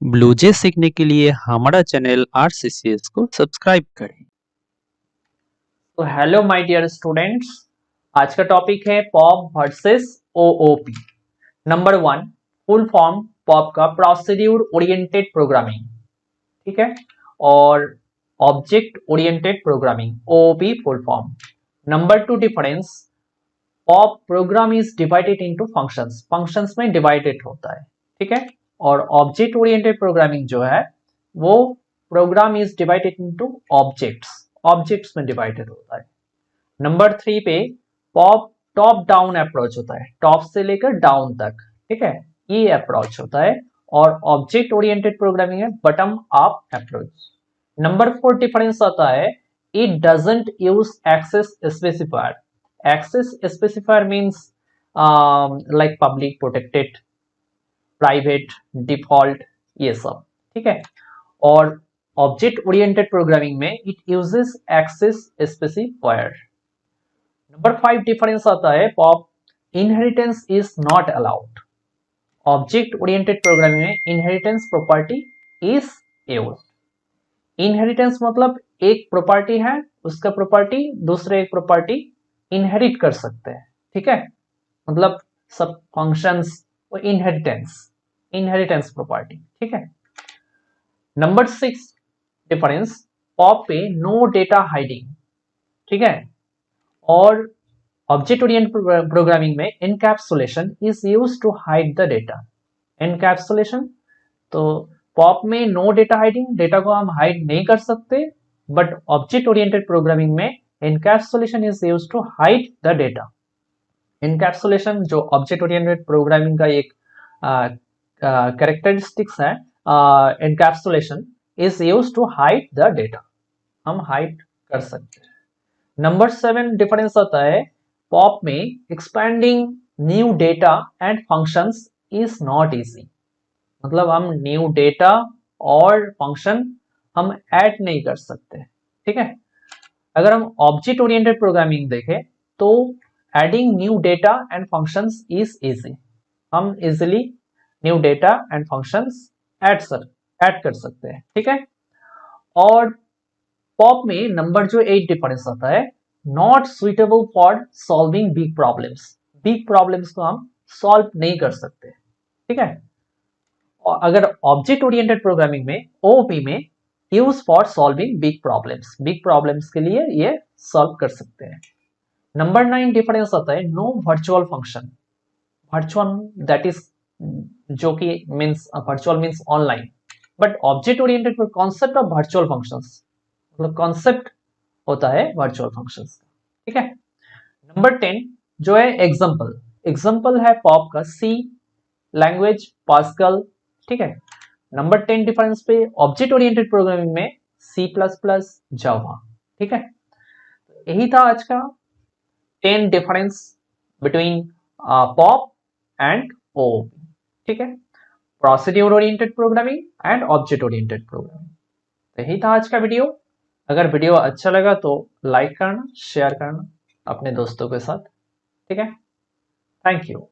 BlueJ सीखने के लिए हमारा चैनल RCCES को सब्सक्राइब करें। तो हेलो माय डियर स्टूडेंट्स, आज का टॉपिक है POP versus OOP. Number 1, full form POP का प्रोसीड्यूर ओरिएंटेड प्रोग्रामिंग, ठीक है, और object oriented programming OOP full form. Number 2 difference, POP program is divided into functions, functions में डिवाइडेड होता है, ठीक है, और ऑब्जेक्ट ओरिएंटेड प्रोग्रामिंग जो है वो program is divided into objects, objects में डिवाइडेड होता है। नंबर 3 पे पॉप टॉप डाउन अप्रोच होता है, टॉप से लेकर डाउन तक, ठीक है, ये अप्रोच होता है, और ऑब्जेक्ट ओरिएंटेड प्रोग्रामिंग है bottom up approach. Number 4 difference आता है, it doesn't use access specifier. Access specifier means like public, protected, private, default, ये सब, ठीक है। और ऑब्जेक्ट ओरिएंटेड प्रोग्रामिंग में it uses access specifier. Number 5 difference आता है, POP inheritance is not allowed. Object oriented programming में inheritance property is used. Inheritance मतलब एक प्रॉपर्टी है, उसका प्रॉपर्टी दूसरे एक प्रॉपर्टी इनहेरिट कर सकते हैं, ठीक है, मतलब सब फंक्शंस वो इनहेरिटेंस प्रॉपर्टी, ठीक है। नंबर 6 डिफरेंस, पॉप पे नो डेटा हाइडिंग, ठीक है, और ऑब्जेक्ट ओरिएंटेड प्रोग्रामिंग में encapsulation is used to hide the data. Encapsulation, तो पॉप में नो डेटा हाइडिंग, डेटा को हम हाइड नहीं कर सकते, बट ऑब्जेक्ट ओरिएंटेड प्रोग्रामिंग में encapsulation is used to hide the data. Encapsulation जो ऑब्जेक्ट ओरिएंटेड प्रोग्रामिंग का एक कैरेक्टरिस्टिक्स है, encapsulation is used to hide the data, हम हाइड कर सकते हैं। नंबर 7 डिफरेंस आता है, पॉप में expanding new data and functions is not easy. मतलब हम न्यू डेटा और फंक्शन हम ऐड नहीं कर सकते, ठीक है। अगर हम ऑब्जेक्ट ओरिएंटेड प्रोग्रामिंग देखें तो adding new data and functions is easy, हम easily new data and functions add कर सकते हैं, ठीक है। और पॉप में नंबर जो 8 डिफरेंस आता है, not suitable for solving big problems. Big problems को हम सॉल्व नहीं कर सकते, ठीक है। और अगर ऑब्जेक्ट ओरिएंटेड प्रोग्रामिंग में ओओपी में use for solving big problems के लिए ये सॉल्व कर सकते हैं। नंबर 9 डिफरेंस आता है, no virtual function. Virtual that is, जो कि means virtual means online, but object oriented concept of virtual functions, मतलब कॉन्सेप्ट होता है वर्चुअल फंक्शंस, ठीक है। नंबर 10 जो है एग्जांपल, एग्जांपल है पॉप का सी लैंग्वेज, पास्कल, ठीक है। नंबर 10 डिफरेंस पे ऑब्जेक्ट ओरिएंटेड प्रोग्रामिंग में सी प्लस प्लस, जावा, ठीक है। यही था आज का 10 डिफरेंस बिटवीन पॉप एंड ओ, ठीक है, procedure oriented programming and object oriented programming. यही था आज का वीडियो। अगर वीडियो अच्छा लगा तो लाइक करना, शेयर करना अपने दोस्तों के साथ, ठीक है। Thank you.